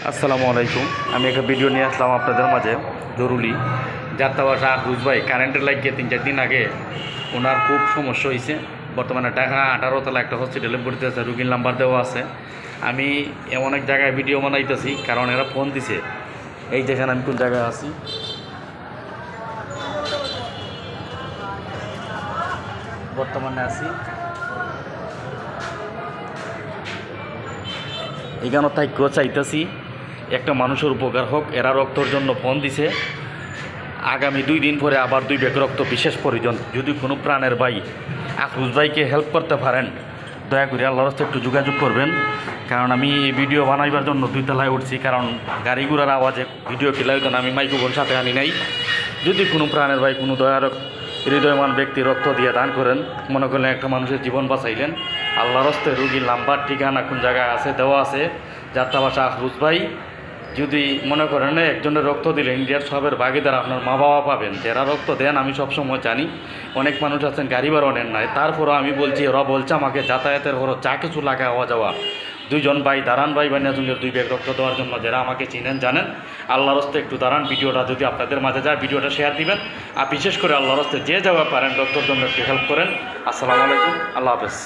আসসালামু আলাইকুম। আমি একটা ভিডিও নিয়ে আসলাম আপনাদের মাঝে জরুরি। যাত্রাবাসা আফরুজ ভাই কারেন্টের লাগিয়ে 3-4 দিন আগে ওনার খুব সমস্যা হয়েছে। বর্তমানে ঢাকা 18 তলা একটা হসপিটালে ভর্তি আছে, রুগীর নাম্বার দেওয়া আছে। আমি এমন এক জায়গায় ভিডিও বানাইতেছি কারণ এরা ফোন দিছে। এই যেখানে আমি কোন জায়গায় আছি, বর্তমানে আছি এখানে থাইকেও চাইতেছি একটা মানুষের উপকার হোক। এরা রক্তর জন্য ফোন দিছে। আগামী 2 দিন পরে আবার 2 ব্যাগ রক্ত বিশেষ প্রয়োজন। যদি কোনো প্রাণের ভাই আফরুজ ভাইকে হেল্প করতে পারেন, দয়া করে আল্লাহর রাস্তায় একটু যোগাযোগ করবেন। কারণ আমি এই ভিডিও বানাইবার জন্য 2 তলায় উঠছি, কারণ গাড়ি ঘোড়ার আওয়াজে ভিডিও ক্লিয়ার হতো না। আমি মাইক্রোফোন সাথে আনি নাই। যদি কোনো প্রাণের ভাই, কোনো দয়ার হৃদয়মান ব্যক্তি রক্ত দিয়ে দান করেন, মনে করলেন একটা মানুষের জীবন বাঁচাইলেন, আল্লাহর রাস্তায় রুগীর নাম্বার ঠিকানা কোন জায়গায় আছে দেওয়া আছে। যাত্রাবাসা আফরুজ ভাই, যদি মনে করেন একজনের রক্ত দিলে ইন্ডিয়ার সবের ভাগিদার আপনার মা বাবা পাবেন। যারা রক্ত দেন আমি সবসময় জানি অনেক মানুষ আছেন গাড়ি ভাড়া নেন নাই, তারপরও আমি বলছি, ওরা বলছে আমাকে যাতায়াতের খরচ যা কিছু লাগে আওয়া যাওয়া। 2 জন ভাই দাঁড়ান, ভাই বানিয়াজুলের 2 ব্যাগ রক্ত দেওয়ার জন্য। যারা আমাকে চিনেন জানেন, আল্লাহর রাস্তে একটু দাঁড়ান। ভিডিওটা যদি আপনাদের মাঝে যায়, ভিডিওটা শেয়ার দিবেন। আর বিশেষ করে আল্লাহর রাস্তে যে যাওয়া পারেন রক্তর জন্য একটু হেল্প করেন। আসসালামু আলাইকুম, আল্লাহ হাফেজ।